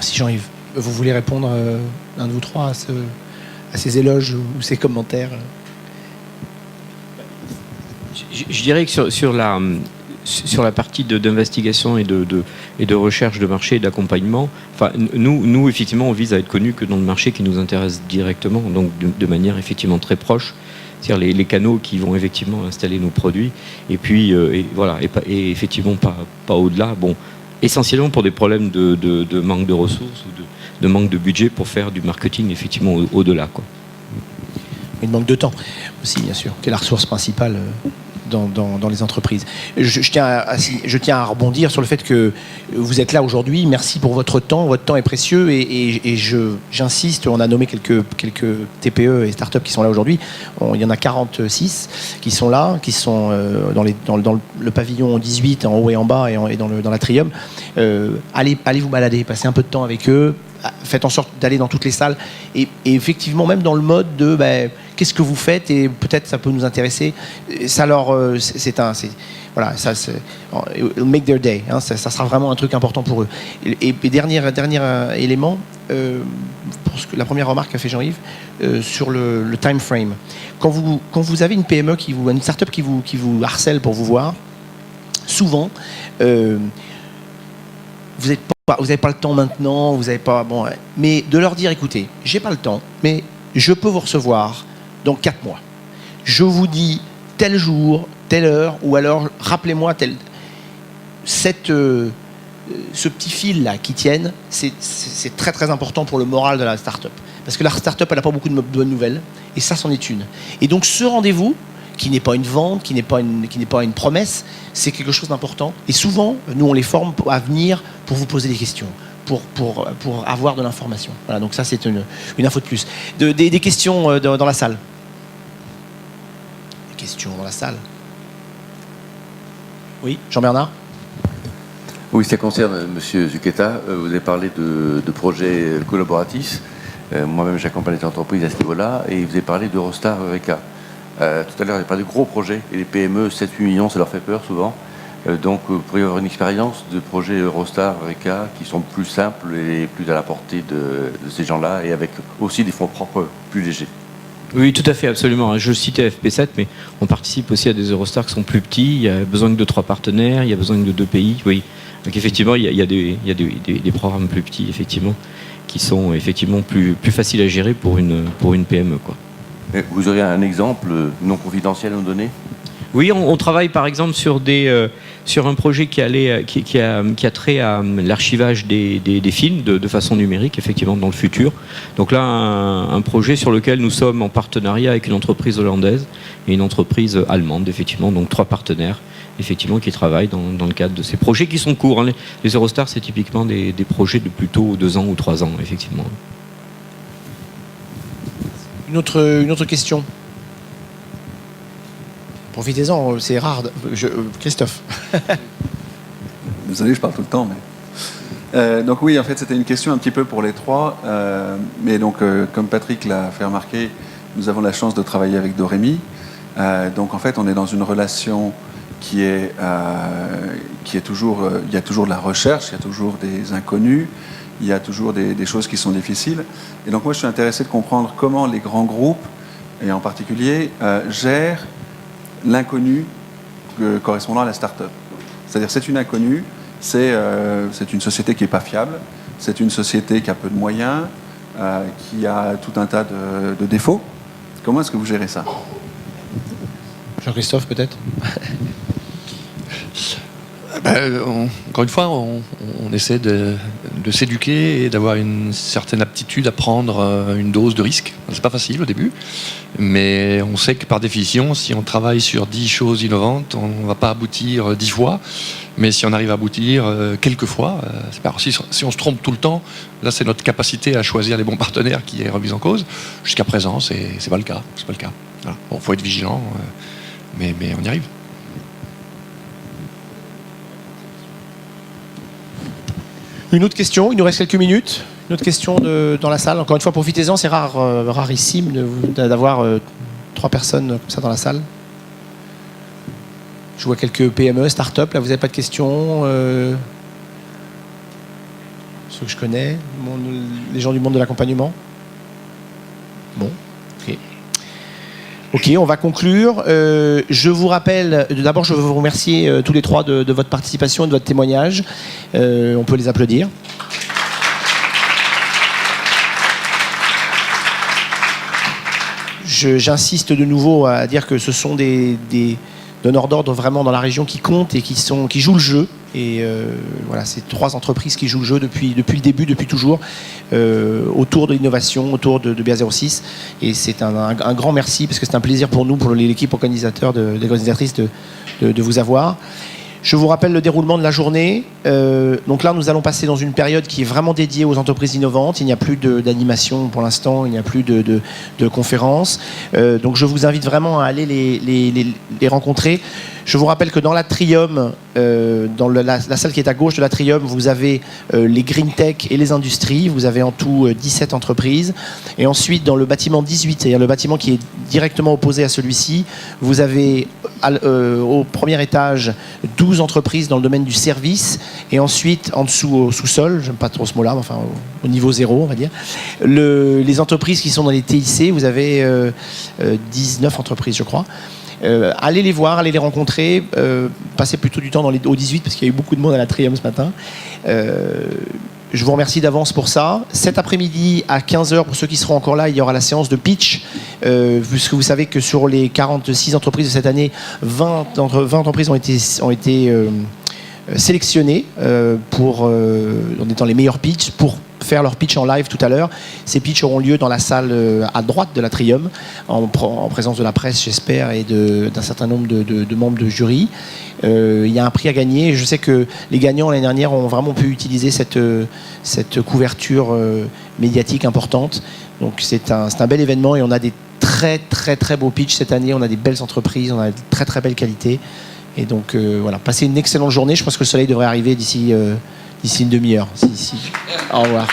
Merci Jean-Yves. Vous voulez répondre, un de vous trois, à ces éloges ou ces commentaires? Je dirais que sur la partie d'investigation et de recherche de marché et d'accompagnement, enfin, nous, effectivement, on vise à être connus que dans le marché qui nous intéresse directement, donc de manière effectivement très proche, c'est-à-dire les canaux qui vont effectivement installer nos produits, et puis voilà, et effectivement pas au-delà. Bon, essentiellement pour des problèmes de manque de ressources ou de manque de budget pour faire du marketing effectivement au-delà, quoi. Il manque de temps aussi, bien sûr, qui est la ressource principale dans les entreprises. Je tiens à rebondir sur le fait que vous êtes là aujourd'hui. Merci pour votre temps. Votre temps est précieux et j'insiste, on a nommé quelques TPE et startups qui sont là aujourd'hui. Il y en a 46 qui sont là, qui sont dans le pavillon 18 en haut et en bas et dans l'atrium. Allez vous balader, passez un peu de temps avec eux. Faites en sorte d'aller dans toutes les salles et effectivement même dans le mode de qu'est-ce que vous faites et peut-être ça peut nous intéresser. Ça leur voilà, ça c'est make their day, hein, ça sera vraiment un truc important pour eux. Et dernier élément, pour la première remarque qu'a fait Jean-Yves sur le time frame. Quand vous avez une PME une startup qui vous harcèle pour vous voir, souvent vous n'avez pas le temps maintenant, vous n'avez pas... Bon, mais de leur dire, écoutez, j'ai pas le temps, mais je peux vous recevoir dans 4 mois. Je vous dis tel jour, telle heure, ou alors rappelez-moi ce petit fil-là qui tienne, c'est très très important pour le moral de la start-up. Parce que la start-up, elle n'a pas beaucoup de bonnes nouvelles, et ça, c'en est une. Et donc ce rendez-vous, qui n'est pas une vente, qui n'est pas une promesse, c'est quelque chose d'important. Et souvent, nous, on les forme à venir pour vous poser des questions, pour avoir de l'information. Voilà, donc ça, c'est une info de plus. Des questions dans la salle. Des questions dans la salle. Oui, Jean-Bernard ? Oui, ça concerne M. Zucchetta. Vous avez parlé de projets collaboratifs. Moi-même, j'accompagne des entreprises à ce niveau-là. Et vous avez parlé d'Eurostar Eureka. Tout à l'heure, il n'y a pas de gros projets. Et les PME, 7-8 millions, ça leur fait peur souvent. Donc, vous pourriez avoir une expérience de projets Eurostar, Eureka, qui sont plus simples et plus à la portée de ces gens-là, et avec aussi des fonds propres plus légers. Oui, tout à fait, absolument. Je citais FP7, mais on participe aussi à des Eurostars qui sont plus petits. Il y a besoin que de 3 partenaires, il y a besoin que de 2 pays. Oui. Donc, effectivement, il y a des programmes plus petits, effectivement, qui sont effectivement plus faciles à gérer pour une PME, quoi. Vous auriez un exemple non confidentiel à nous donner ? Oui, on travaille par exemple sur un projet qui a trait à l'archivage des films de façon numérique, effectivement, dans le futur. Donc là, un projet sur lequel nous sommes en partenariat avec une entreprise hollandaise et une entreprise allemande, effectivement, donc 3 partenaires, effectivement, qui travaillent dans le cadre de ces projets qui sont courts, hein. Les Eurostars, c'est typiquement des projets de plutôt 2 ans ou 3 ans, effectivement. Une autre question. Profitez-en, c'est rare. Christophe. Désolé, je parle tout le temps. Mais... donc oui, en fait, c'était une question un petit peu pour les 3. Mais donc, comme Patrick l'a fait remarquer, nous avons la chance de travailler avec Dorémy. Donc en fait, on est dans une relation qui est toujours... il y a toujours de la recherche, il y a toujours des inconnus, il y a toujours des choses qui sont difficiles. Et donc moi, je suis intéressé de comprendre comment les grands groupes, et en particulier, gèrent l'inconnu correspondant à la start-up. C'est-à-dire, c'est une inconnue, c'est une société qui n'est pas fiable, c'est une société qui a peu de moyens, qui a tout un tas de défauts. Comment est-ce que vous gérez ça ? Jean-Christophe, peut-être ? Encore une fois, on essaie de s'éduquer et d'avoir une certaine aptitude à prendre une dose de risque. C'est pas facile au début, mais on sait que par définition, si on travaille sur 10 choses innovantes, on ne va pas aboutir 10 fois, mais si on arrive à aboutir quelques fois, c'est pas si on se trompe tout le temps, là c'est notre capacité à choisir les bons partenaires qui est remise en cause. Jusqu'à présent, c'est pas le cas. C'est pas le cas. Voilà. Bon, faut être vigilant, mais on y arrive. Une autre question, il nous reste quelques minutes. Une autre question dans la salle. Encore une fois, profitez-en, c'est rarissime d'avoir 3 personnes comme ça dans la salle. Je vois quelques PME, start-up, là vous n'avez pas de questions ceux que je connais. Les gens du monde de l'accompagnement. Bon, ok. Ok, on va conclure. Je vous rappelle, d'abord je veux vous remercier tous les trois de votre participation et de votre témoignage. On peut les applaudir. J'insiste de nouveau à dire que ce sont des donneurs d'ordre vraiment dans la région qui comptent et qui jouent le jeu. Et voilà, c'est 3 entreprises qui jouent le jeu depuis le début, depuis toujours, autour de l'innovation, autour de BA06. Et c'est un grand merci, parce que c'est un plaisir pour nous, pour l'équipe organisatrice de vous avoir. Je vous rappelle le déroulement de la journée. Donc là, nous allons passer dans une période qui est vraiment dédiée aux entreprises innovantes. Il n'y a plus d'animation pour l'instant, il n'y a plus de conférences. Donc je vous invite vraiment à aller les rencontrer. Je vous rappelle que dans l'Atrium, dans la salle qui est à gauche de l'Atrium, vous avez les Green Tech et les industries. Vous avez en tout 17 entreprises. Et ensuite, dans le bâtiment 18, c'est-à-dire le bâtiment qui est directement opposé à celui-ci, vous avez au premier étage 12 entreprises dans le domaine du service. Et ensuite, en dessous, au sous-sol, j'aime pas trop ce mot-là, mais enfin au niveau 0, on va dire, les entreprises qui sont dans les TIC, vous avez 19 entreprises, je crois. Allez les voir, allez les rencontrer, passez plutôt du temps au 18 parce qu'il y a eu beaucoup de monde à l'Atrium ce matin. Je vous remercie d'avance pour ça. Cet après-midi à 15h, pour ceux qui seront encore là, il y aura la séance de pitch. Puisque vous savez que sur les 46 entreprises de cette année, 20 entreprises ont été sélectionnées en étant les meilleurs pitchs pour faire leur pitch en live tout à l'heure. Ces pitchs auront lieu dans la salle à droite de l'Atrium, en présence de la presse, j'espère, et d'un certain nombre de membres de jury. Il y a un prix à gagner. Je sais que les gagnants l'année dernière ont vraiment pu utiliser cette couverture médiatique importante. Donc c'est un bel événement et on a des très très très beaux pitchs cette année. On a des belles entreprises, on a de très très belles qualités. Et donc voilà, passez une excellente journée. Je pense que le soleil devrait arriver d'ici une demi-heure. Au revoir.